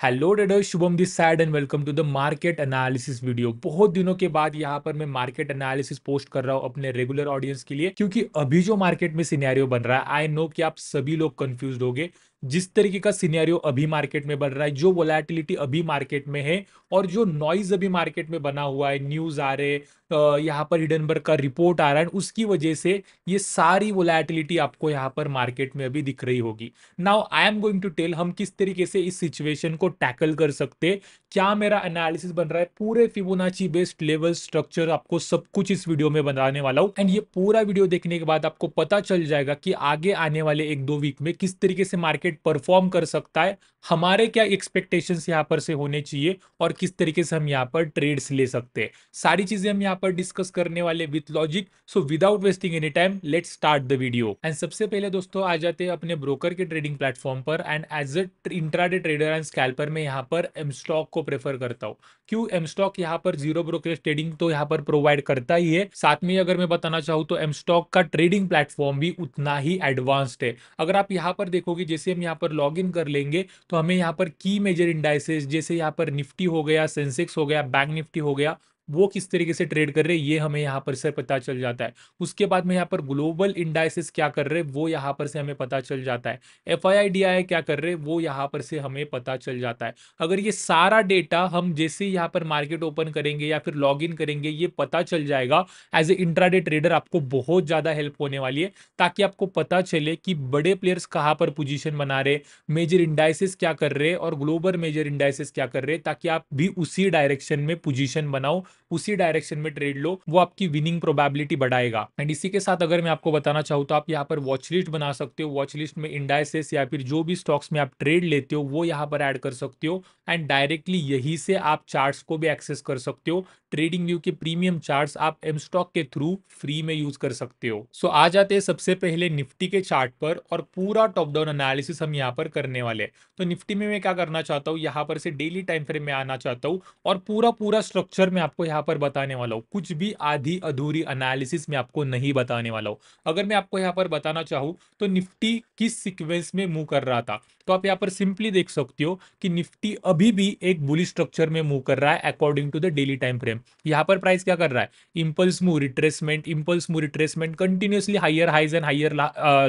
Hello trader, Shubham this side and welcome to the market analysis video. बहुत दिनों के बाद यहाँ पर मैं मार्केट एनालिसिस पोस्ट कर रहा हूँ अपने रेगुलर ऑडियंस के लिए, क्योंकि अभी जो मार्केट में सिनेरियो बन रहा है, आई नो कि आप सभी लोग कंफ्यूज होगे। जिस तरीके का सिनेरियो अभी मार्केट में बन रहा है, जो वोलेटिलिटी अभी मार्केट में है और जो नॉइज अभी मार्केट में बना हुआ है, न्यूज आ रहे, यहाँ पर हिडनबर्ग का रिपोर्ट आ रहा है, उसकी वजह से ये सारी वोलेटिलिटी आपको यहाँ पर मार्केट में अभी दिख रही होगी। Now I am going to tell हम किस तरीके से इस सिचुएशन को टैकल कर सकते। क्या मेरा एनालिसिस बन रहा है, पूरे फिबोनाची बेस्ड लेवल स्ट्रक्चर आपको सब कुछ इस वीडियो में बताने वाला हूं। एंड ये पूरा वीडियो देखने के बाद आपको पता चल जाएगा कि आगे आने वाले एक दो वीक में किस तरीके से मार्केट परफॉर्म कर सकता है, हमारे क्या एक्सपेक्टेशंस यहाँ पर से होने चाहिए और किस तरीके से हम यहाँ पर ट्रेड्स ले सकते हैं। सारी चीजें हम यहाँ पर डिस्कस करने वाले with logic. So without wasting any time let's start the video. And सबसे पहले दोस्तों आ जाते हैं अपने ब्रोकर के ट्रेडिंग प्लेटफॉर्म पर। And as a intraday trader and scalper मैं यहाँ पर एम स्टॉक को प्रेफर करता हूँ। क्यों? एम स्टॉक यहाँ पर जीरो ब्रोकरेज ट्रेडिंग तो यहाँ पर प्रोवाइड करता ही है, साथ में अगर मैं बताना चाहूँ तो एम स्टॉक का ट्रेडिंग प्लेटफॉर्म भी उतना ही एडवांस्ड है। अगर आप यहाँ पर देखोगे, जैसे हम यहाँ पर लॉग इन कर लेंगे तो हमें यहाँ पर की मेजर इंडाइसेस जैसे यहाँ पर निफ्टी हो गया, सेंसेक्स हो गया, बैंक निफ्टी हो गया, वो किस तरीके से ट्रेड कर रहे हैं ये हमें यहाँ पर से पता चल जाता है। उसके बाद में यहाँ पर ग्लोबल इंडाइसेस क्या कर रहे हैं वो यहाँ पर से हमें पता चल जाता है। एफआईआई क्या कर रहे हैं वो यहाँ पर से हमें पता चल जाता है। अगर ये सारा डेटा हम जैसे ही यहाँ पर मार्केट ओपन करेंगे या फिर लॉग इन करेंगे, ये पता चल जाएगा। एज ए इंट्राडे ट्रेडर आपको बहुत ज्यादा हेल्प होने वाली है, ताकि आपको पता चले कि बड़े प्लेयर्स कहाँ पर पोजीशन बना रहे, मेजर इंडाइसेस क्या कर रहे हैं और ग्लोबल मेजर इंडाइसेस क्या कर रहे हैं, ताकि आप भी उसी डायरेक्शन में पोजीशन बनाओ, उसी डायरेक्शन में ट्रेड लो। वो आपकी विनिंग प्रोबेबिलिटी बढ़ाएगा। एंड इसी के साथ अगर मैं आपको बताना चाहूँ तो आप यहाँ पर वॉच लिस्ट बना सकते हो। वॉच लिस्ट में इंडाइसेस या फिर जो भी स्टॉक्स में आप ट्रेड लेते हो वो यहाँ पर ऐड कर सकते हो। एंड डायरेक्टली यही से आप चार्ट्स को भी एक्सेस कर सकते हो। ट्रेडिंग व्यू के प्रीमियम चार्ट्स आप एम स्टॉक के थ्रू फ्री में यूज कर सकते हो। सो आ जाते हैं सबसे पहले निफ्टी के चार्ट पर और पूरा टॉप डाउन एनालिसिस हम यहाँ पर करने वाले हैं। तो निफ्टी में मैं क्या करना चाहता हूँ, यहाँ पर से डेली टाइम फ्रेम में आना चाहता हूँ और पूरा पूरा स्ट्रक्चर मैं आपको यहाँ पर बताने वाला हूँ। कुछ भी आधी अधूरी एनालिसिस में आपको नहीं बताने वाला हूँ। अगर मैं आपको यहाँ पर बताना चाहूँ तो निफ्टी किस सीक्वेंस में मूव कर रहा था, तो आप यहाँ पर सिंपली देख सकते हो कि निफ्टी अभी भी एक बुलिश स्ट्रक्चर में मूव कर रहा है according to the daily time frame. यहाँ पर प्राइस क्या कर रहा है? Impulse move retracement, impulse move retracement, continuously higher highs and higher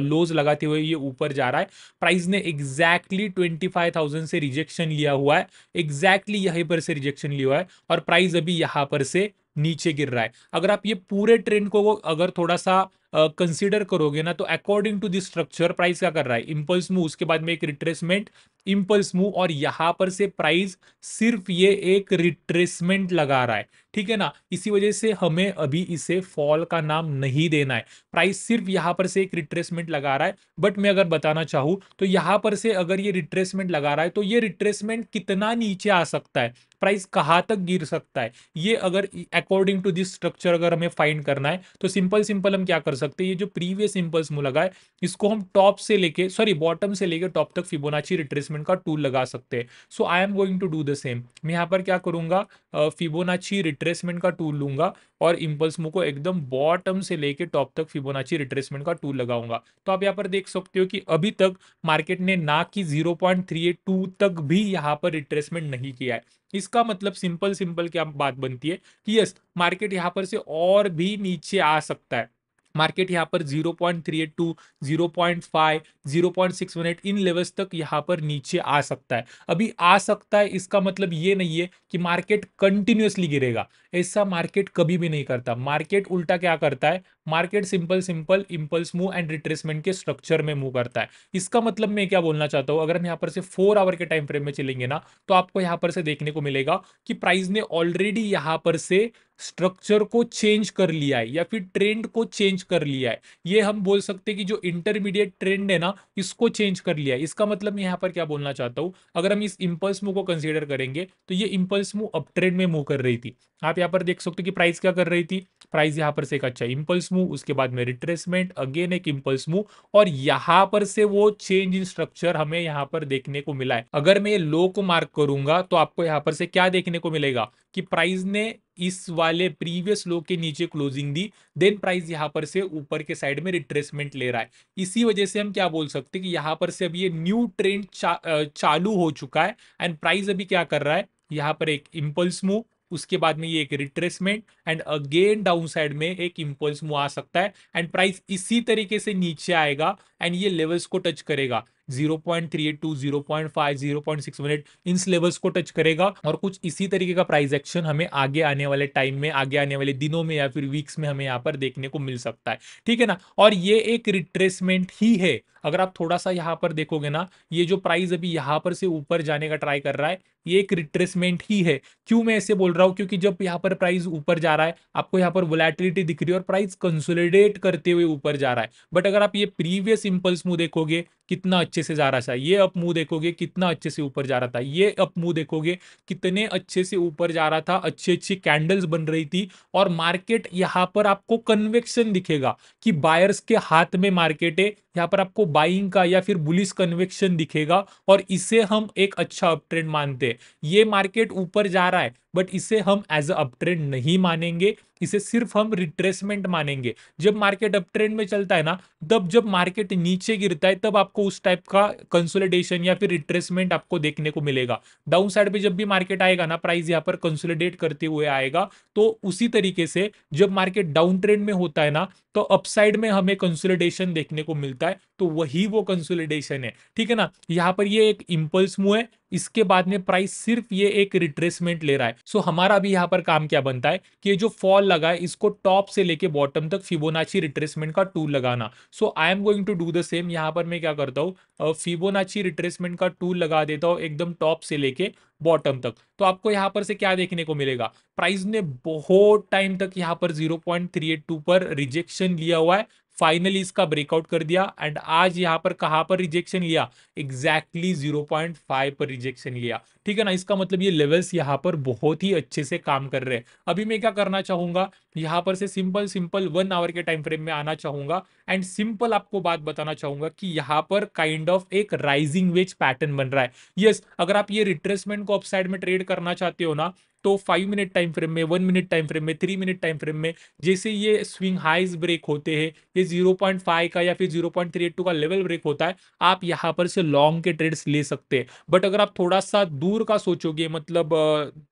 lows लगाते हुए ये ऊपर जा रहा है। प्राइस ने एग्जैक्टली 25,000 से रिजेक्शन लिया हुआ है, एग्जैक्टली यहीं पर से रिजेक्शन लिया हुआ है और प्राइस अभी यहां पर से नीचे गिर रहा है। अगर आप ये पूरे ट्रेंड को अगर थोड़ा सा कंसीडर करोगे ना, तो according to this structure price क्या कर रहा है? इंपल्स मूव, उसके बाद में एक रिट्रेसमेंट, इंपल्स मूव और यहां पर से प्राइस सिर्फ ये एक रिट्रेसमेंट लगा रहा है। ठीक है ना? इसी वजह से हमें अभी इसे फॉल का नाम नहीं देना है। प्राइस सिर्फ यहां पर से एक रिट्रेसमेंट लगा रहा है। बट मैं अगर बताना चाहूं तो यहां पर से अगर ये रिट्रेसमेंट लगा रहा है तो ये रिट्रेसमेंट कितना नीचे आ सकता है, प्राइस कहां तक गिर सकता है, ये अगर अकॉर्डिंग टू दिस स्ट्रक्चर अगर हमें फाइंड करना है तो सिंपल सिंपल हम क्या कर सकते हैं, ये जो प्रीवियस इंपल्स मूव लगा है इसको हम टॉप से लेके बॉटम से लेके टॉप तक फिबोनाची रिट्रेसमेंट का टूल लगा सकते हैं। So I am going to do the same. मैं यहाँ पर क्या करूंगा, फिबोनाची रिट्रेसमेंट का टूल लूंगा और इंपल्स मूव को एकदम बॉटम से लेके टॉप तक फिबोनाची रिट्रेसमेंट का टूल लगाऊंगा। तो आप यहाँ पर देख सकते हो कि अभी तक मार्केट ने ना कि 0.382 तक भी यहाँ पर रिट्रेसमेंट नहीं किया है। इसका मतलब सिंपल सिंपल क्या बात बनती है कि यस, मार्केट यहाँ पर से और भी नीचे आ सकता है। मार्केट यहाँ पर 0.382, 0.5, 0.618 इन लेवल्स तक यहाँ पर नीचे आ सकता है। अभी आ सकता है, इसका मतलब ये नहीं है कि मार्केट कंटिन्यूअसली गिरेगा। ऐसा मार्केट कभी भी नहीं करता। मार्केट उल्टा क्या करता है, market simple simple impulse move and retracement के स्ट्रक्चर में मूव करता है। इसका मतलब मैं क्या बोलना चाहता हूं, अगर हम यहाँ पर से 4 आवर के टाइम फ्रेम में चलेंगे ना, तो आपको यहाँ पर से देखने को मिलेगा कि प्राइस ने ऑलरेडी यहाँ पर से स्ट्रक्चर को चेंज कर लिया है या फिर ट्रेंड को चेंज कर लिया है। ये हम बोल सकते हैं कि जो इंटरमीडिएट ट्रेंड है ना, इसको चेंज कर लिया है। इसका मतलब मैं यहाँ पर क्या बोलना चाहता हूँ, अगर हम इस इंपल्स मूव को कंसीडर करेंगे तो ये इंपल्स मूव अप ट्रेंड में मूव कर रही थी। आप यहाँ पर देख सकते हो कि प्राइस क्या कर रही थी, प्राइस यहाँ पर से एक अच्छा इंपल्स मूव, उसके बाद में रिट्रेसमेंट, अगेन एक इंपल्स मूव, और यहां पर से वो चेंज इन स्ट्रक्चर हमें यहां पर देखने को मिला है। अगर मैं ये लो को मार्क करूंगा तो आपको यहां पर से क्या देखने को मिलेगा कि प्राइस ने इस वाले प्रीवियस लो के नीचे क्लोजिंग दी, देन प्राइस यहां पर से ऊपर के साइड में रिट्रेसमेंट ले रहा है। इसी वजह से हम क्या बोल सकते हैं कि यहां पर से अभी ये न्यू ट्रेंड चालू हो चुका है, एंड प्राइस अभी क्या कर रहा है, यहां पर एक इंपल्स मूव, उसके बाद में ये एक retracement, and again down side में एक इंपल्स मूव आ सकता है, एंड प्राइस इसी तरीके से नीचे आएगा एंड ये लेवल्स को टच करेगा। 0.382, 0.5, 0.618 इन लेवल्स को टच करेगा, और कुछ इसी तरीके का प्राइस एक्शन हमें आगे आने वाले टाइम में, आगे आने वाले दिनों में या फिर वीक्स में हमें यहाँ पर देखने को मिल सकता है। ठीक है ना, और ये एक रिट्रेसमेंट ही है। अगर आप थोड़ा सा यहाँ पर देखोगे ना, ये जो प्राइस अभी यहाँ पर से ऊपर जाने का ट्राई कर रहा है, ये एक रिट्रेसमेंट ही है। क्यों मैं ऐसे बोल रहा हूं, क्योंकि जब यहाँ पर प्राइस ऊपर जा रहा है, आपको यहाँ पर वोलेटिलिटी दिख रही है और प्राइस कंसोलिडेट करते हुए ऊपर जा रहा है। बट अगर आप ये प्रीवियस इंपल्स मूव देखोगे, कितना अच्छे से जा रहा था, ये अप मूव देखोगे कितना अच्छे से ऊपर जा रहा था, ये अप मूव देखोगे कितने अच्छे से ऊपर जा रहा था, अच्छी अच्छी कैंडल्स बन रही थी, और मार्केट यहाँ पर आपको कन्वेक्शन दिखेगा कि बायर्स के हाथ में मार्केट है, यहाँ पर आपको बाइंग का या फिर बुलिश कन्वेक्शन दिखेगा, और इसे हम एक अच्छा अप ट्रेंड मानते हैं। ये मार्केट ऊपर जा रहा है, बट इसे हम एज अ अप ट्रेंड नहीं मानेंगे, इसे सिर्फ हम रिट्रेसमेंट मानेंगे। जब मार्केट अप ट्रेंड में चलता है ना, तब जब मार्केट नीचे गिरता है, तब आपको उस टाइप का कंसोलिडेशन या फिर रिट्रेसमेंट आपको देखने को मिलेगा। डाउन साइड पे जब भी मार्केट आएगा ना, प्राइस यहाँ पर कंसोलिडेट करते हुए आएगा। तो उसी तरीके से जब मार्केट डाउन ट्रेंड में होता है ना, तो अपसाइड में हमें कंसोलिडेशन देखने को मिलता है, तो वही वो कंसोलिडेशन है। ठीक है ना, यहाँ पर ये एक इंपल्स मूव है, इसके बाद में प्राइस सिर्फ ये एक रिट्रेसमेंट ले रहा है। सो हमारा अभी यहाँ पर काम क्या बनता है कि ये जो फॉल लगा है, इसको टॉप से लेके बॉटम तक फिबोनाची रिट्रेसमेंट का टूल लगाना। So I am going to do the same. यहाँ पर मैं क्या करता हूँ, फिबोनाची रिट्रेसमेंट का टूल लगा देता हूँ एकदम टॉप से लेके बॉटम तक। तो आपको यहाँ पर से क्या देखने को मिलेगा, प्राइस ने बहुत टाइम तक यहाँ पर 0.382 पर रिजेक्शन लिया हुआ है, फाइनली इसका ब्रेकआउट कर दिया, एंड आज यहां पर कहां पर रिजेक्शन लिया, एग्जैक्टली 0.5 पर रिजेक्शन लिया। ठीक है ना, इसका मतलब ये लेवल्स यहां पर बहुत ही अच्छे से काम कर रहे हैं। अभी मैं क्या करना चाहूंगा, यहां पर से सिंपल सिंपल 1 आवर के टाइम फ्रेम में आना चाहूंगा, एंड सिंपल आपको बात बताना चाहूंगा कि यहां पर काइंड ऑफ एक राइजिंग वेज पैटर्न बन रहा है। यस, अगर आप ये रिट्रेसमेंट को अपसाइड में ट्रेड करना चाहते हो ना, तो 5 मिनट टाइम फ्रेम में, 1 मिनट टाइम फ्रेम में, 3 मिनट टाइम फ्रेम में जैसे ये स्विंग हाइज ब्रेक होते हैं, ये 0.5 का या फिर 0.382 का लेवल ब्रेक होता है, आप यहां पर से लॉन्ग के ट्रेड्स ले सकते हैं। बट अगर आप थोड़ा सा दूर का सोचोगे, मतलब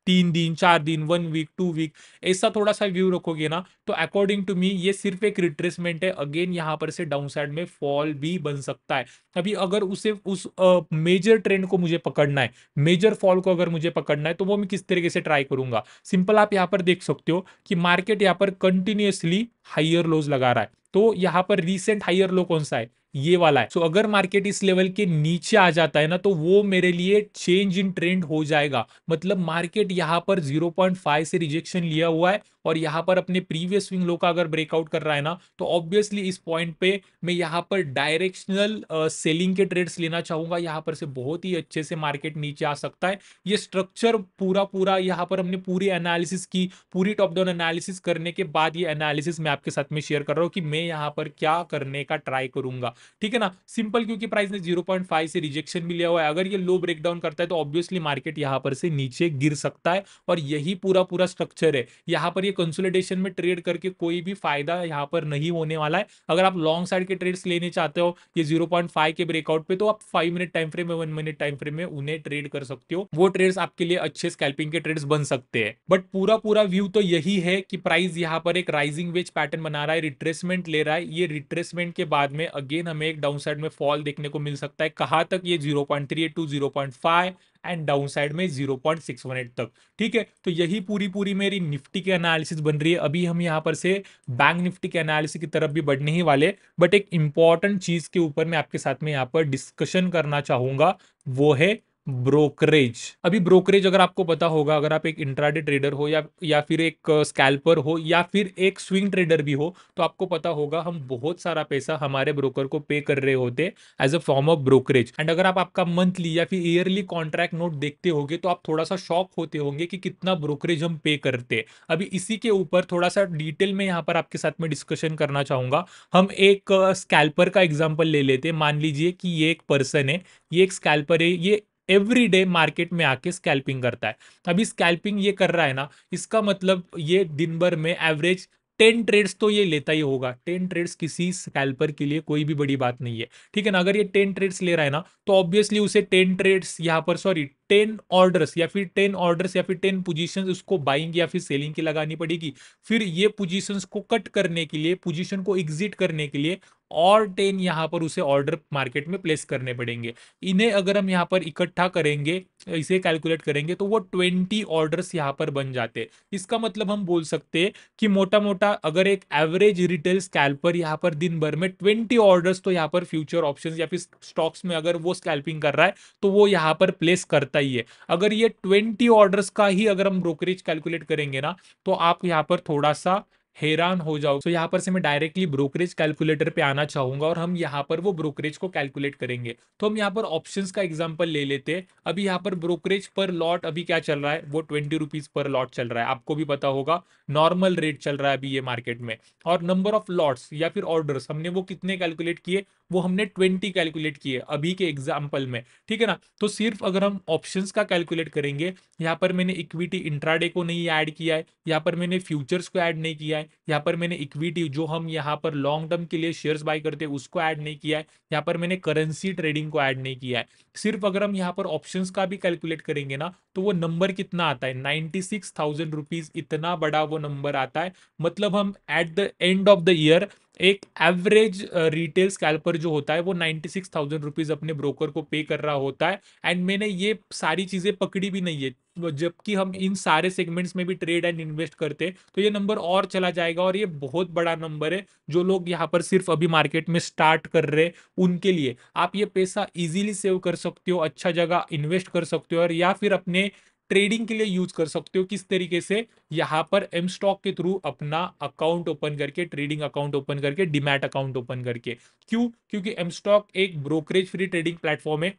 3 दिन, 4 दिन, 1 वीक, 2 वीक, ऐसा थोड़ा सा व्यू रखोगे ना, तो अकॉर्डिंग टू मी ये सिर्फ एक रिट्रेसमेंट है। अगेन यहां पर से डाउन साइड में फॉल भी बन सकता है। अभी अगर उसे उस मेजर ट्रेंड को मुझे पकड़ना है, मेजर फॉल को अगर मुझे पकड़ना है, तो वो मैं किस तरीके से ट्राई करूंगा। सिंपल आप यहां पर देख सकते हो कि मार्केट यहां पर कंटिन्यूअसली हाइयर लोज लगा रहा है। तो यहां पर रीसेंट हाइयर लो कौन सा है, ये वाला है। सो अगर मार्केट इस लेवल के नीचे आ जाता है ना, तो वो मेरे लिए चेंज इन ट्रेंड हो जाएगा। मतलब मार्केट यहां पर 0.5 से रिजेक्शन लिया हुआ है, और यहां पर अपने प्रीवियस स्विंग लो का अगर ब्रेकआउट कर रहा है ना, तो ऑब्वियसली इस पॉइंट पे मैं यहां पर डायरेक्शनल सेलिंग के ट्रेड्स लेना चाहूंगा। यहां पर से बहुत ही अच्छे से मार्केट नीचे आ सकता है। ये स्ट्रक्चर पूरा पूरा यहाँ पर हमने पूरी एनालिसिस की, पूरी टॉप डाउन एनालिसिस करने के बाद ये एनालिसिस मैं आपके साथ में शेयर कर रहा हूँ कि मैं यहाँ पर क्या करने का ट्राई करूंगा। ठीक है ना, सिंपल, क्योंकि प्राइस ने 0.5 से रिजेक्शन भी लिया हुआ है। अगर ये लो ब्रेकडाउन करता है, तो ऑब्वियसली मार्केट यहाँ पर से नीचे गिर सकता है, और यही पूरा पूरा स्ट्रक्चर है। यहाँ पर ये कंसोलिडेशन में ट्रेड करके कोई भी फायदा यहाँ पर नहीं होने वाला है। अगर आप लॉन्ग साइड के ट्रेड्स लेने चाहते हो ये 0.5 के ब्रेकआउट पे, तो आप 5 मिनट टाइम फ्रेम में, 1 मिनट टाइम फ्रेम में उन्हें ट्रेड कर सकते हो। वो ट्रेड्स आपके लिए अच्छे स्कैल्पिंग के ट्रेड्स बन सकते हैं। बट पूरा पूरा व्यू तो यही है कि प्राइस यहाँ पर एक राइजिंग वेज पैटर्न बना रहा है, रिट्रेसमेंट ले रहा है। ये रिट्रेसमेंट के बाद में अगेन हमें एक डाउन साइड में फॉल देखने को मिल सकता है। कहां तक, ये 0.382, 0.5 एंड डाउन साइड में 0.618 तक। ठीक है, तो यही पूरी पूरी मेरी निफ्टी की एनालिसिस बन रही है। अभी हम यहाँ पर से बैंक निफ्टी के एनालिसिस की तरफ भी बढ़ने ही वाले, बट एक इंपॉर्टेंट चीज के ऊपर मैं आपके साथ में यहाँ पर डिस्कशन करना चाहूंगा, वो है ब्रोकरेज। अभी ब्रोकरेज अगर आपको पता होगा, अगर आप एक इंट्राडे ट्रेडर हो या फिर एक स्कैल्पर हो या फिर एक स्विंग ट्रेडर भी हो, तो आपको पता होगा हम बहुत सारा पैसा हमारे ब्रोकर को पे कर रहे होते as a form of brokerage. And अगर आप आपका मंथली या फिर ईयरली कॉन्ट्रैक्ट नोट देखते होंगे तो आप थोड़ा सा शॉक होते होंगे कि कितना ब्रोकरेज हम पे करते हैं। अभी इसी के ऊपर थोड़ा सा डिटेल में यहाँ पर आपके साथ में डिस्कशन करना चाहूंगा। हम एक स्कैल्पर का एग्जाम्पल ले लेते हैं। मान लीजिए कि ये एक पर्सन है, ये एक स्कैल्पर है, ये एवरी डे मार्केट में आके स्कैल्पिंग करता है। अभी स्कैल्पिंग ये कर रहा है ना, इसका मतलब ये दिन भर में एवरेज 10 ट्रेड्स तो ये लेता ही होगा। 10 ट्रेड्स किसी स्कैल्पर के लिए कोई भी बड़ी बात नहीं है, ठीक है ना। अगर ये 10 ट्रेड्स ले रहा है ना, तो ऑब्वियसली उसे 10 ट्रेड्स यहाँ पर, सॉरी, 10 ऑर्डर्स या फिर 10 पोजीशंस उसको बाइंग या फिर सेलिंग की लगानी पड़ेगी। फिर ये पोजीशंस को कट करने के लिए, पोजीशन को एग्जिट करने के लिए और 10 यहाँ पर उसे ऑर्डर मार्केट में प्लेस करने पड़ेंगे। इन्हें अगर हम यहाँ पर इकट्ठा करेंगे, इसे कैलकुलेट करेंगे, तो वो 20 ऑर्डर्स यहाँ पर बन जाते हैं। इसका मतलब हम बोल सकते हैं कि मोटा मोटा अगर एक एवरेज रिटेल स्कैल्पर यहाँ पर दिन भर में 20 ऑर्डर्स तो यहाँ पर फ्यूचर ऑप्शंस या फिर स्टॉक्स में अगर वो स्कैल्पिंग कर रहा है तो वो यहाँ पर प्लेस करता ही है। अगर ये 20 ऑर्डर्स का ही अगर हम ब्रोकरेज कैलकुलेट करेंगे ना, तो आप यहाँ पर थोड़ा सा हैरान हो जाओ। तो यहाँ पर से मैं डायरेक्टली ब्रोकरेज कैलकुलेटर पे आना चाहूंगा और हम यहाँ पर वो ब्रोकरेज को कैलकुलेट करेंगे। तो हम यहाँ पर ऑप्शंस का एग्जांपल ले लेते हैं। अभी यहाँ पर ब्रोकरेज पर लॉट अभी क्या चल रहा है, वो 20 रुपीज पर लॉट चल रहा है। आपको भी पता होगा नॉर्मल रेट चल रहा है अभी ये मार्केट में। और नंबर ऑफ लॉट्स या फिर ऑर्डर्स हमने वो कितने कैलकुलेट किए, वो हमने 20 कैलकुलेट किए अभी के एग्जाम्पल में, ठीक है ना। तो सिर्फ अगर हम ऑप्शंस का कैलकुलेट करेंगे, यहाँ पर मैंने इक्विटी इंट्राडे को नहीं ऐड किया है, यहाँ पर मैंने फ्यूचर्स को ऐड नहीं किया है, यहाँ पर मैंने इक्विटी जो हम यहाँ पर लॉन्ग टर्म के लिए शेयर्स बाय करते हैं उसको ऐड नहीं किया है, यहाँ पर मैंने करेंसी ट्रेडिंग को ऐड नहीं किया है। सिर्फ अगर हम यहाँ पर ऑप्शंस का भी कैलकुलेट करेंगे ना, तो वो नंबर कितना आता है, 96,000 रुपीज। इतना बड़ा वो नंबर आता है। मतलब हम at the end of the year एक एवरेज रिटेल स्कैल्पर जो होता है वो 96,000 रुपीज अपने ब्रोकर को पे कर रहा होता है। एंड मैंने ये सारी चीजें पकड़ी भी नहीं है, जबकि हम इन सारे सेगमेंट्स में भी ट्रेड एंड इन्वेस्ट करते हैं, तो ये नंबर और चला जाएगा। और ये बहुत बड़ा नंबर है। जो लोग यहाँ पर सिर्फ अभी मार्केट में स्टार्ट कर रहे हैं उनके लिए आप ये पैसा इजीली सेव कर सकते हो, अच्छा जगह इन्वेस्ट कर सकते हो, और या फिर अपने ट्रेडिंग के लिए यूज कर सकते हो। किस तरीके से, यहाँ पर एम स्टॉक के थ्रू अपना अकाउंट ओपन करके, ट्रेडिंग अकाउंट ओपन करके, डीमैट अकाउंट ओपन करके। क्यों? क्योंकि एम स्टॉक एक ब्रोकरेज फ्री ट्रेडिंग प्लेटफॉर्म है।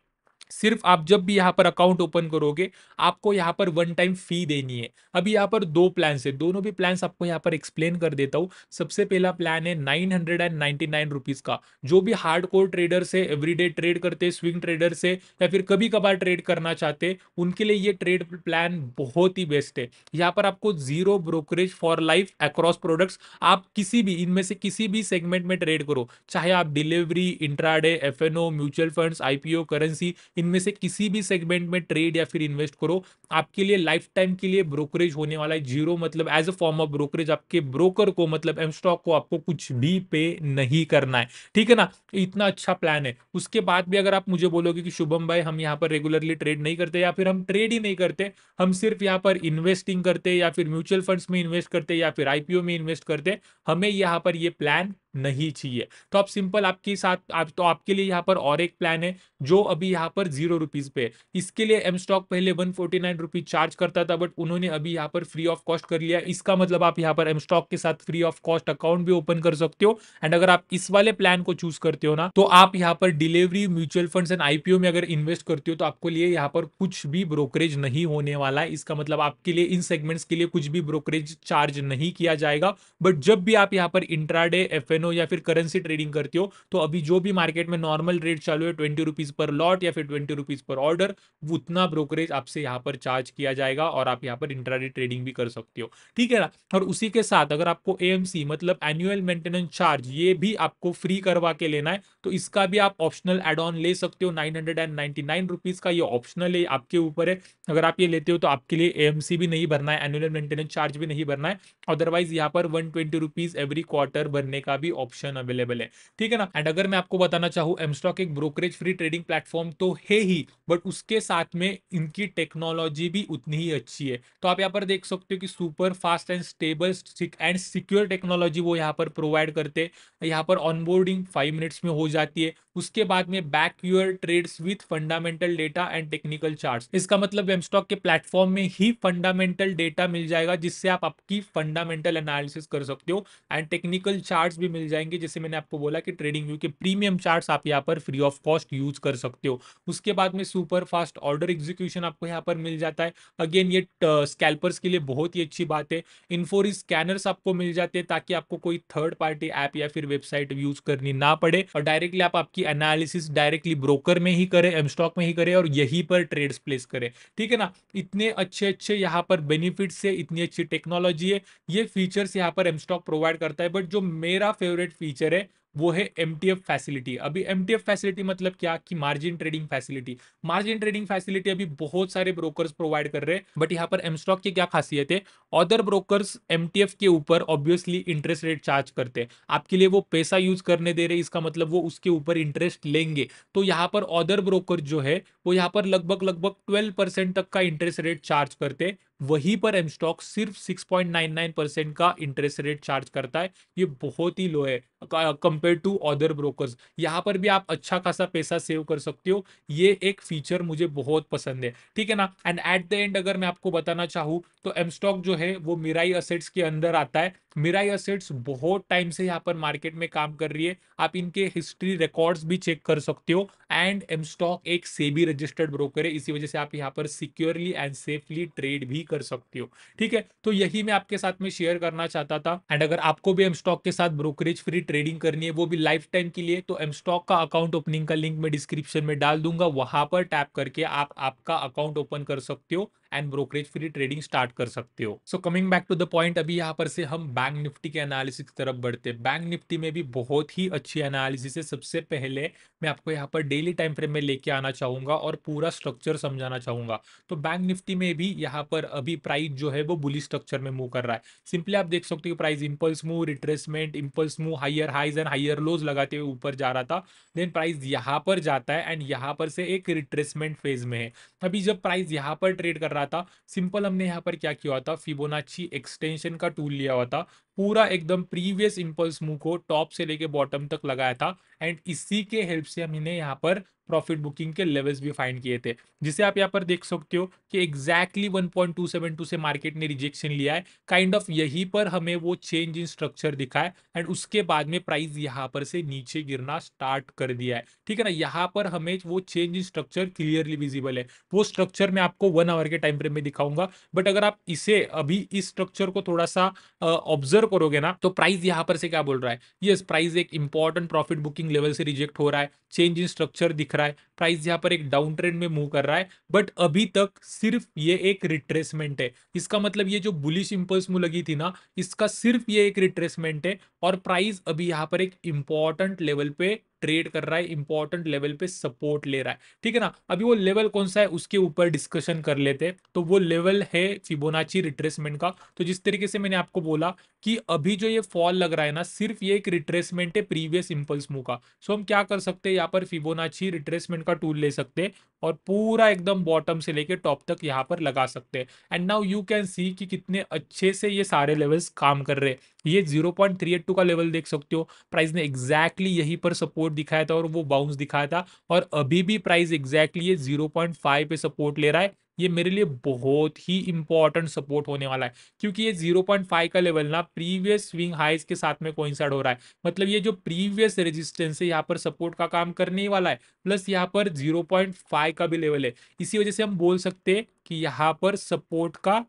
सिर्फ आप जब भी यहाँ पर अकाउंट ओपन करोगे, आपको यहाँ पर वन टाइम फी देनी है। अभी यहाँ पर दो प्लान्स है, दोनों भी प्लान्स आपको यहाँ पर एक्सप्लेन कर देता हूँ। सबसे पहला प्लान है 999 रुपीज का। जो भी हार्ड कोर ट्रेडर से एवरीडे ट्रेड करते, स्विंग ट्रेडर से या फिर कभी कभार ट्रेड करना चाहते, उनके लिए ये ट्रेड प्लान बहुत ही बेस्ट है। यहाँ पर आपको zero brokerage for life across products. आप किसी भी इनमें से किसी भी सेगमेंट में ट्रेड करो, चाहे आप delivery, intraday, FNO, mutual funds, IPO, currency, इनमें से किसी भी सेगमेंट में ट्रेड या फिर इन्वेस्ट करो, आपके लिए लाइफ टाइम के लिए ब्रोकरेज होने वाला है जीरो। मतलब as a form of brokerage आपके ब्रोकर को, मतलब एम स्टॉक को, आपको कुछ भी पे नहीं करना है, ठीक है ना। इतना अच्छा प्लान है। उसके बाद भी अगर आप मुझे बोलोगे कि शुभम भाई हम यहाँ पर रेगुलरली ट्रेड नहीं करते या फिर हम ट्रेड ही नहीं करते, हम सिर्फ यहाँ पर इन्वेस्टिंग करते या फिर म्यूचुअल फंड्स में इन्वेस्ट करते या फिर आईपीओ में इन्वेस्ट करते, हमें यहाँ पर ये प्लान नहीं चाहिए, तो आप सिंपल आपके साथ आप, तो आपके लिए यहाँ पर और एक प्लान है जो अभी यहाँ पर 0 रुपीज पे। इसके लिए एम स्टॉक पहले 149 रुपीज चार्ज करता था, बट उन्होंने अभी यहाँ पर फ्री ऑफ कॉस्ट कर लिया। इसका मतलब आप यहाँ पर एम स्टॉक के साथ फ्री ऑफ कॉस्ट अकाउंट भी ओपन कर सकते हो। एंड अगर आप इस वाले प्लान को चूज करते हो ना, तो आप यहाँ पर delivery, mutual funds and IPO में अगर इन्वेस्ट करते हो तो आपको लिए यहाँ पर कुछ भी ब्रोकरेज नहीं होने वाला है। इसका मतलब आपके लिए इन सेगमेंट्स के लिए कुछ भी ब्रोकरेज चार्ज नहीं किया जाएगा। बट जब भी आप यहाँ पर इंट्राडे, एफएनओ या फिर करेंसी ट्रेडिंग करते हो, तो अभी जो भी मार्केट में नॉर्मल रेट चालू है 20 रुपीज पर लॉट या फिर 20 रुपीज पर ऑर्डर, उतना ब्रोकरेज आपसे यहाँ पर चार्ज किया जाएगा और आप यहाँ पर इंट्राडे ट्रेडिंग भी कर सकते हो, ठीक है ना। और उसी के साथ अगर आपको एएमसी मतलब एनुअल मेंटेनेंस चार्ज ये भी आपको फ्री करवा के लेना है, तो इसका भी आप ऑप्शनल एड ऑन ले सकते हो। 999 रुपीज का ये ऑप्शनल है, आपके ऊपर है। अगर आप ये लेते हो तो आपके लिए एएमसी भी नहीं भरना है, एनुअल मेंटेनेंस चार्ज भी नहीं भरना है। अदरवाइज यहाँ पर 120 रुपीज एवरी क्वार्टर भरने का भी ऑप्शन अवेलेबल है, ठीक है ना। एंड अगर मैं आपको बताना चाहूँ, एमस्टॉक एक ब्रोकरेज फ्री ट्रेडिंग प्लेटफॉर्म तो है ही, बट उसके साथ में इनकी टेक्नोलॉजी भी उतनी ही अच्छी है। तो आप यहाँ पर देख सकते हो कि super fast and stable and secure technology वो यहाँ पर प्रोवाइड करते हैं। यहाँ पर ऑनबोर्डिंग 5 मिनट्स में हो जाती है। उसके बाद में back your trades with fundamental data and technical charts. इसका मतलब एमस्टॉक के प्लेटफॉर्म में ही फंडामेंटल डेटा मिल जाएगा, जिससे आप आपकी फंडामेंटल एनालिसिस कर सकते हो, एंड टेक्निकल चार्ट्स भी मिल जाएंगे। जैसे मैंने आपको बोला कि ट्रेडिंग व्यू के प्रीमियम चार्ट्स आप यहाँ पर फ्री ऑफ कॉस्ट यूज कर सकते हो। उसके बाद में सुपर फास्ट ऑर्डर एग्जीक्यूशन आपको यहाँ पर मिल जाता है। अगेन ये स्कैल्पर्स के लिए बहुत ही अच्छी बात है। इन्फोरी स्कैनर्स आपको मिल जाते हैं, ताकि आपको कोई थर्ड पार्टी ऐप या फिर वेबसाइट यूज करनी ना पड़े, और डायरेक्टली आप आपकी एनालिसिस डायरेक्टली ब्रोकर में ही करें, एमस्टॉक में ही करें, और यहीं पर ट्रेड्स प्लेस करें, ठीक है ना। इतने अच्छे अच्छे यहाँ पर बेनिफिट्स है, इतनी अच्छी टेक्नोलॉजी है, ये फीचर्स यहाँ पर एमस्टॉक प्रोवाइड करता है। बट जो मेरा फेवरेट फीचर है वो है एमटीएफ फैसिलिटी। अभी एमटीएफ फैसिलिटी मतलब क्या, कि margin trading facility. Margin trading facility अभी बहुत सारे ब्रोकर्स प्रोवाइड कर रहे हैं, बट यहाँ पर एमस्टॉक की क्या खासियत है, अदर ब्रोकर्स एमटीएफ के ऊपर ऑब्वियसली इंटरेस्ट रेट चार्ज करते हैं। आपके लिए वो पैसा यूज करने दे रहे, इसका मतलब वो उसके ऊपर इंटरेस्ट लेंगे। तो यहाँ पर अदर ब्रोकर जो है वो यहाँ पर लगभग लगभग 12% तक का इंटरेस्ट रेट चार्ज करते हैं। वहीं पर एमस्टॉक सिर्फ 6.99% का इंटरेस्ट रेट चार्ज करता है। ये बहुत ही लो है कंपेयर टू अदर ब्रोकर्स। यहाँ पर भी आप अच्छा खासा पैसा सेव कर सकते हो। ये एक फीचर मुझे बहुत पसंद है, ठीक है ना। एंड एट द एंड अगर मैं आपको बताना चाहूँ, तो एमस्टॉक जो है वो मिराई असेट्स के अंदर आता है। मिराई असेट्स बहुत टाइम से यहाँ पर मार्केट में काम कर रही है। आप इनके हिस्ट्री रिकॉर्ड्स भी चेक कर सकते हो। एंड एमस्टॉक एक सेबी रजिस्टर्ड ब्रोकर है, इसी वजह से आप यहाँ पर सिक्योरली एंड सेफली ट्रेड भी कर सकते हो, ठीक है। तो यही मैं आपके साथ में शेयर करना चाहता था। एंड अगर आपको भी एमस्टॉक के साथ ब्रोकरेज फ्री ट्रेडिंग करनी है, वो भी लाइफ टाइम के लिए, तो एमस्टॉक का अकाउंट ओपनिंग का लिंक मैं डिस्क्रिप्शन में डाल दूंगा। वहां पर टैप करके आप आपका अकाउंट ओपन कर सकते हो and brokerage free trading start कर सकते हो। So coming back to the point, अभी यहाँ पर से हम बैंक निफ्टी के एनालिसिस की तरफ बढ़ते हैं। बैंक निफ्टी में भी बहुत ही अच्छी एनालिसिस है। सबसे पहले मैं आपको यहाँ पर डेली टाइम फ्रेम में लेके आना चाहूंगा और पूरा स्ट्रक्चर समझाना चाहूंगा। तो बैंक निफ्टी में भी यहाँ पर अभी प्राइस जो है वो बुलिश स्ट्रक्चर में मूव कर रहा है। सिंपली आप देख सकते हो price impulse move, retracement, impulse move, higher highs and higher lows लगाते हुए ऊपर जा रहा था। देन प्राइस यहाँ पर जाता है एंड यहाँ पर से एक रिट्रेसमेंट फेज में है। अभी जब प्राइस यहाँ पर ट्रेड कर रहा था, सिंपल हमने यहाँ पर क्या किया हुआ था, फिबोनाची एक्सटेंशन का टूल लिया हुआ था। पूरा एकदम प्रीवियस इंपल्स मूव को टॉप से लेके बॉटम तक लगाया था, एंड इसी के हेल्प से हमने यहाँ पर प्रॉफिट बुकिंग के लेवल्स भी फाइंड किए थे, जिसे आप यहाँ पर देख सकते हो कि एग्जैक्टली 1.272 से मार्केट ने रिजेक्शन लिया है। काइंड ऑफ यहीं पर हमें वो चेंज इन स्ट्रक्चर दिखा है, एंड उसके बाद में प्राइस यहाँ पर से नीचे गिरना स्टार्ट कर दिया है, ठीक है ना। यहाँ पर हमें वो change in structure clearly visible है। वो स्ट्रक्चर मैं आपको 1 आवर के टाइम फ्रेम में दिखाऊंगा, बट अगर आप इसे अभी इस स्ट्रक्चर को थोड़ा सा ऑब्जर्व करोगे ना, तो प्राइस यहाँ पर से क्या बोल रहा है, यस प्राइस एक इंपॉर्टेंट प्रॉफिट बुकिंग लेवल से रिजेक्ट हो रहा है, चेंज इन स्ट्रक्चर दिख रहा है, प्राइस यहाँ पर एक डाउन ट्रेंड में मूव कर रहा है, बट अभी तक सिर्फ ये एक रिट्रेसमेंट है। इसका मतलब ये जो बुलिश इंपल्स मूव लगी थी ना, इसका सिर्फ ये एक रिट्रेसमेंट है, और प्राइस अभी यहाँ पर एक इंपॉर्टेंट लेवल पे ट्रेड कर रहा है, इंपॉर्टेंट लेवल पे सपोर्ट ले रहा है, ठीक है ना। अभी वो लेवल कौन सा है उसके ऊपर डिस्कशन कर लेते हैं। तो वो लेवल है फिबोनाची रिट्रेसमेंट का। तो जिस तरीके से मैंने आपको बोला कि अभी जो ये फॉल लग रहा है ना, सिर्फ ये एक रिट्रेसमेंट है प्रीवियस इंपल्स मूव का। सो हम क्या कर सकते हैं, यहाँ पर फिबोनाची रिट्रेसमेंट का टूल ले सकते हैं और पूरा एकदम बॉटम से लेके टॉप तक यहाँ पर लगा सकते हैं। And now you can see कि कितने अच्छे से ये सारे लेवल्स काम कर रहे हैं। ये 0.382 का लेवल देख सकते हो, प्राइस ने एग्जैक्टली यहीं पर सपोर्ट दिखाया था और वो बाउंस दिखाया था, और अभी भी प्राइस एग्जैक्टली ये 0.5 पे सपोर्ट ले रहा है। ये मेरे लिए बहुत ही इंपॉर्टेंट सपोर्ट होने वाला है, क्योंकि ये 0.5 का लेवल ना प्रीवियस स्विंग हाइज के साथ में कोइंसाइड हो रहा है। मतलब ये जो प्रीवियस रेजिस्टेंस है यहाँ पर सपोर्ट का काम करने ही वाला है, प्लस यहाँ पर 0.5 का भी लेवल है। इसी वजह से हम बोल सकते हैं कि यहाँ पर सपोर्ट का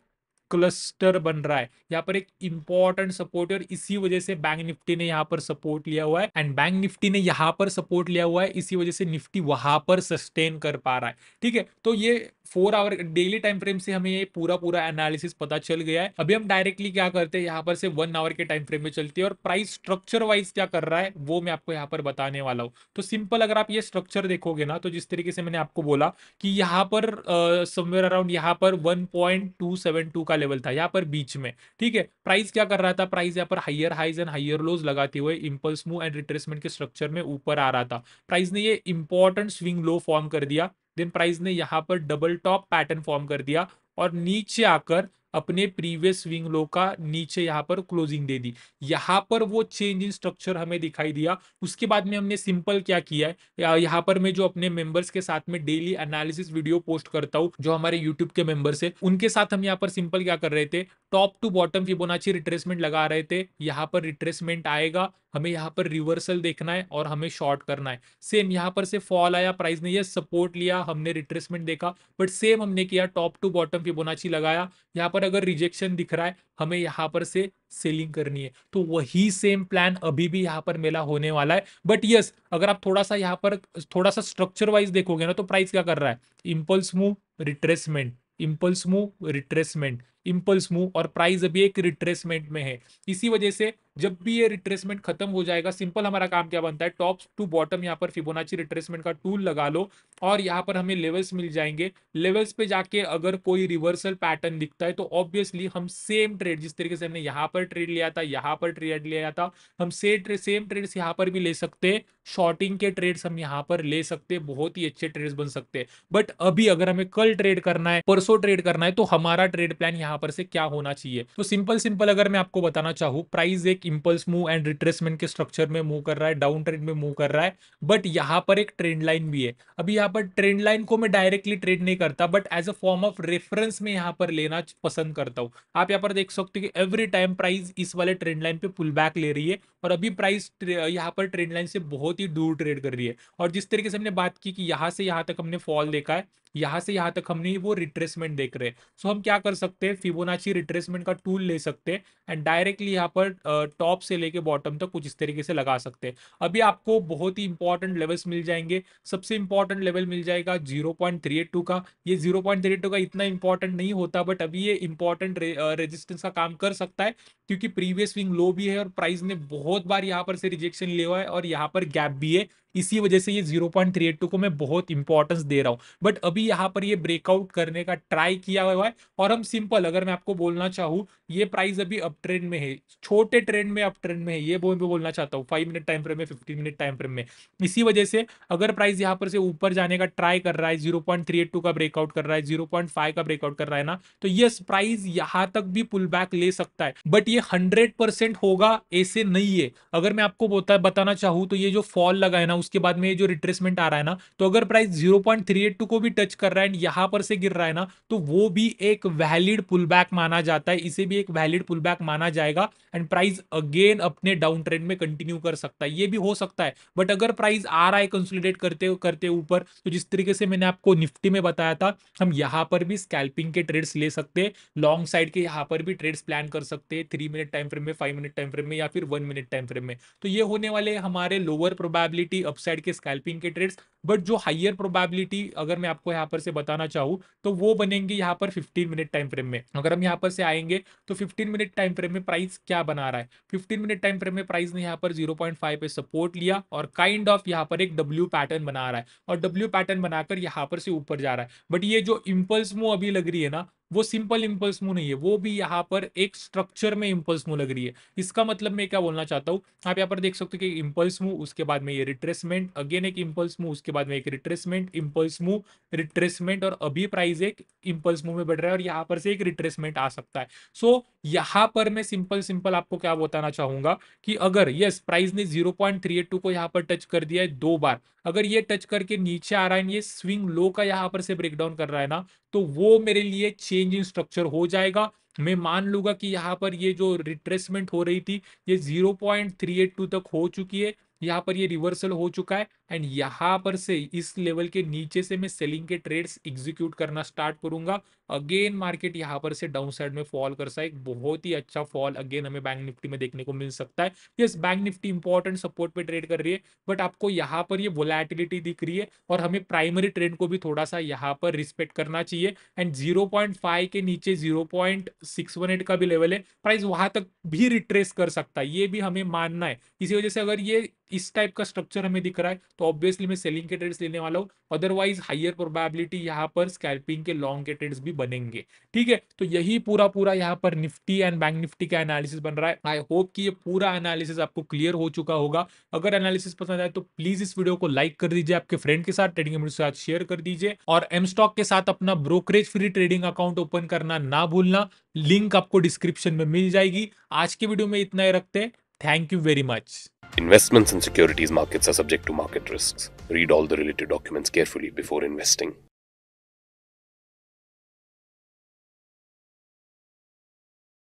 क्लस्टर बन रहा है, यहाँ पर एक इंपॉर्टेंट सपोर्ट है, और इसी वजह से बैंक निफ्टी ने यहाँ पर सपोर्ट लिया हुआ है, एंड बैंक निफ्टी ने यहाँ पर सपोर्ट लिया हुआ है, इसी वजह से निफ्टी वहां पर सस्टेन कर पा रहा है, ठीक है। तो ये 4 आवर डेली टाइम फ्रेम से हमें ये पूरा एनालिसिस पता चल गया है। अभी हम डायरेक्टली क्या करते हैं, यहाँ पर से 1 आवर के टाइम फ्रेम में चलते हैं और प्राइस स्ट्रक्चर वाइज क्या कर रहा है वो मैं आपको यहाँ पर बताने वाला हूँ। तो सिंपल अगर आप ये स्ट्रक्चर देखोगे ना, तो जिस तरीके से मैंने आपको बोला कि यहाँ पर समवेयर अराउंड यहाँ पर 1.272 का लेवल था यहाँ पर बीच में, ठीक है। प्राइस क्या कर रहा था, प्राइस यहाँ पर हाइयर हाइज एंड हाइयर लोज लगाते हुए इंपल्स मूव एंड रिट्रेसमेंट के स्ट्रक्चर में ऊपर आ रहा था। प्राइस ने ये इंपॉर्टेंट स्विंग लो फॉर्म कर दिया, देन प्राइस ने यहाँ पर डबल टॉप पैटर्न फॉर्म कर दिया और नीचे आकर अपने प्रीवियस स्विंग लो का नीचे यहाँ पर क्लोजिंग दे दी। यहाँ पर वो चेंज इन स्ट्रक्चर हमें दिखाई दिया। उसके बाद में हमने सिंपल क्या किया है, यहाँ पर मैं जो अपने मेंबर्स के साथ में डेली एनालिसिस वीडियो पोस्ट करता हूँ, जो हमारे यूट्यूब के मेंबर्स है, उनके साथ हम यहाँ पर सिंपल क्या कर रहे थे, top to bottom Fibonacci retracement लगा रहे थे। यहाँ पर रिट्रेसमेंट आएगा, हमें यहाँ पर रिवर्सल देखना है और हमें शॉर्ट करना है। सेम यहाँ पर से फॉल आया, प्राइस ने ये सपोर्ट लिया, हमने रिट्रेसमेंट देखा, बट सेम हमने किया, टॉप टू बॉटम फिबोनाची लगाया। यहाँ पर अगर रिजेक्शन दिख रहा है, हमें यहाँ पर से सेलिंग करनी है। तो वही सेम प्लान अभी भी यहाँ पर मेला होने वाला है। बट यस, अगर आप थोड़ा सा यहाँ पर थोड़ा सा स्ट्रक्चर वाइज देखोगे ना, तो प्राइस क्या कर रहा है, impulse move retracement, impulse move retracement, impulse move, और प्राइस अभी एक रिट्रेसमेंट में है। इसी वजह से जब भी ये रिट्रेसमेंट खत्म हो जाएगा, सिंपल हमारा काम क्या बनता है, टॉप टू बॉटम यहाँ पर फिबोनाची रिट्रेसमेंट का टूल लगा लो और यहाँ पर हमें लेवल्स मिल जाएंगे। लेवल्स पे जाके अगर कोई रिवर्सल पैटर्न दिखता है, तो ऑब्वियसली हम सेम ट्रेड, जिस तरीके से हमने यहाँ पर ट्रेड लिया था, यहाँ पर ट्रेड लिया था, हम सेम ट्रेड्स यहाँ पर भी ले सकते हैं। शॉर्टिंग के ट्रेड्स हम यहाँ पर ले सकते हैं, बहुत ही अच्छे ट्रेड्स बन सकते हैं। बट अभी अगर हमें कल ट्रेड करना है, परसों ट्रेड करना है, तो हमारा ट्रेड प्लान यहाँ पर से क्या होना चाहिए। तो सिंपल अगर मैं आपको बताना चाहूँ, प्राइस एक इंपल्स मूव एंड रिट्रेसमेंट के स्ट्रक्चर में मूव कर रहा है, डाउन ट्रेंड में मूव कर रहा है, बट यहाँ पर एक ट्रेंड लाइन भी है। अभी यहाँ पर ट्रेंड लाइन को मैं डायरेक्टली ट्रेड नहीं करता, but as a form of reference में यहाँ पर लेना पसंद करता हूँ। आप यहाँ पर देख सकते हो कि एवरी टाइम प्राइस इस वाले ट्रेंड लाइन पे पुल बैक ले रही है और अभी प्राइस यहाँ पर ट्रेंड लाइन से बहुत ही दूर ट्रेड कर रही है। और जिस तरीके से हमने बात की कि यहाँ से यहाँ तक हमने फॉल देखा है, यहाँ से यहाँ तक हमने वो रिट्रेसमेंट देख रहे हैं। सो हम क्या कर सकते हैं, फिबोनाची रिट्रेसमेंट का टूल ले सकते हैं एंड डायरेक्टली यहाँ पर टॉप से लेके बॉटम तक कुछ इस तरीके से लगा सकते हैं। अभी आपको बहुत ही इंपॉर्टेंट लेवल्स मिल जाएंगे। सबसे इंपॉर्टेंट लेवल मिल जाएगा 0.382 का। ये 0.382 का इतना इंपॉर्टेंट नहीं होता, बट अभी ये इंपॉर्टेंट रेजिस्टेंस का काम कर सकता है, क्योंकि प्रीवियस स्विंग लो भी है और प्राइस ने बहुत बार यहाँ पर से रिजेक्शन लिया हुआ है और यहाँ पर गैप भी है। इसी वजह से ये 0.382 को मैं बहुत इंपॉर्टेंस दे रहा हूं। बट अभी यहाँ पर ये ब्रेकआउट करने का ट्राई किया हुआ है और हम सिंपल अगर मैं आपको बोलना चाहूँ, ये प्राइस अभी अप ट्रेंड में है, छोटे ट्रेंड में अप ट्रेंड में है, ये बोलना चाहता हूँ 5 मिनट टाइम फ्रेम में, 15 मिनट टाइम फ्रेम में। इसी वजह से अगर प्राइस यहाँ पर से ऊपर जाने का ट्राई कर रहा है, 0.382 का ब्रेकआउट कर रहा है, 0.5 का ब्रेकआउट कर रहा है ना, तो यस, प्राइस यहाँ तक भी पुल बैक ले सकता है। बट ये 100% होगा ऐसे नहीं है। अगर मैं आपको बताना चाहूँ, तो ये जो फॉल लगा है ना, उसके बाद में ये जो रिट्रेसमेंट आ रहा है ना, तो अगर प्राइस 0.382 को भी टच कर रहा है, यहां पर से गिर रहा है ना, तो वो भी एक वैलिड पुल बैक माना जाता है, इसे भी एक वैलिड पुल बैक माना जाएगा एंड प्राइस अगेन अपने डाउन ट्रेंड में कंटिन्यू कर सकता है। ये भी हो सकता है। बट अगर प्राइस आ रहा है कंसोलिडेट करते करते ऊपर, तो जिस तरीके से मैंने आपको निफ्टी में बताया था, हम यहां पर भी स्कैल्पिंग के ट्रेड्स ले सकते हैं, लॉन्ग साइड के यहां पर भी ट्रेड्स प्लान कर सकते हैं, 3 मिनट टाइम फ्रेम में, 5 मिनट टाइम फ्रेम में, या फिर 1 मिनट टाइम फ्रेम में। तो ये होने वाले हमारे लोअर प्रोबेबिलिटी अपसाइड के स्कैल्पिंग के ट्रेड्स। बट जो हाइयर प्रोबेबिलिटी अगर मैं आपको यहाँ पर से बताना चाहूँ, तो वो बनेंगे यहाँ पर 15 मिनट टाइम फ्रेम में। अगर हम यहाँ पर से आएंगे, तो 15 मिनट टाइम फ्रेम में प्राइस क्या बना रहा है, 15 मिनट टाइम फ्रेम में प्राइस ने यहाँ पर 0.5 पे सपोर्ट लिया और काइंड ऑफ यहाँ पर एक डब्ल्यू पैटर्न बना रहा है और डब्ल्यू पैटर्न बनाकर यहाँ पर से ऊपर जा रहा है। बट ये जो इंपल्स मूव अभी लग रही है ना, वो सिंपल इंपल्स मूव नहीं है, वो भी यहाँ पर एक स्ट्रक्चर में इंपल्स मूव लग रही है। इसका मतलब मैं क्या बोलना चाहता हूँ, आप यहाँ पर देख सकते हो कि इंपल्स मूव, उसके बाद में ये रिट्रेसमेंट, अगेन एक इंपल्स मूव, उसके बाद में एक रिट्रेसमेंट, इंपल्स मूव, रिट्रेसमेंट, और अभी प्राइस एक इंपल्स मूव में बढ़ रहा है और यहाँ पर से एक रिट्रेसमेंट आ सकता है। सो यहाँ पर मैं सिंपल आपको क्या बताना चाहूंगा कि अगर यस, प्राइस ने 0.382 को यहाँ पर टच कर दिया है 2 बार, अगर ये टच करके नीचे आ रहा है, ये स्विंग लो का यहाँ पर से ब्रेकडाउन कर रहा है ना, तो वो मेरे लिए चेंज इन स्ट्रक्चर हो जाएगा। मैं मान लूंगा कि यहाँ पर ये जो रिट्रेसमेंट हो रही थी, ये 0.382 तक हो चुकी है। यहाँ पर ये रिवर्सल हो चुका है एंड यहाँ पर से इस लेवल के नीचे से मैं सेलिंग के ट्रेड्स एग्जीक्यूट करना स्टार्ट करूंगा। अगेन मार्केट यहाँ पर से डाउन साइड में फॉल कर सा एक बहुत ही अच्छा फॉल अगेन हमें बैंक निफ्टी में देखने को मिल सकता है। Yes, bank Nifty important support पे ट्रेड कर रही है, बट आपको यहाँ पर ये वोलेटिलिटी दिख रही है और हमें प्राइमरी ट्रेंड को भी थोड़ा सा यहाँ पर रिस्पेक्ट करना चाहिए। एंड 0.5 के नीचे 0.618 का भी लेवल है, प्राइस वहां तक भी रिट्रेस कर सकता है, ये भी हमें मानना है। इसी वजह से अगर ये इस टाइप का स्ट्रक्चर हमें दिख रहा है तो ऑब्वियसली मैं सेलिंग के ट्रेड्स लेने वाला हूं, अदरवाइज हायर प्रोबेबिलिटी यहाँ पर स्कैल्पिंग के लॉन्ग के ट्रेड्स भी बनेंगे। ठीक है, तो यही पूरा पूरा यहाँ पर निफ्टी एंड बैंक निफ्टी का एनालिसिस बन रहा है। आई होप कि ये पूरा एनालिसिस आपको क्लियर हो चुका होगा। अगर एनालिसिस पसंद आए तो प्लीज इस वीडियो को लाइक कर दीजिए, आपके फ्रेंड के साथ, ट्रेडिंग के साथ शेयर कर दीजिए और एम स्टॉक के साथ अपना brokerage free trading account open करना ना भूलना। लिंक आपको डिस्क्रिप्शन में मिल जाएगी। आज के वीडियो में इतना ही रखते हैं। Thank you very much. Investments in securities markets are subject to market risks. Read all the related documents carefully before investing.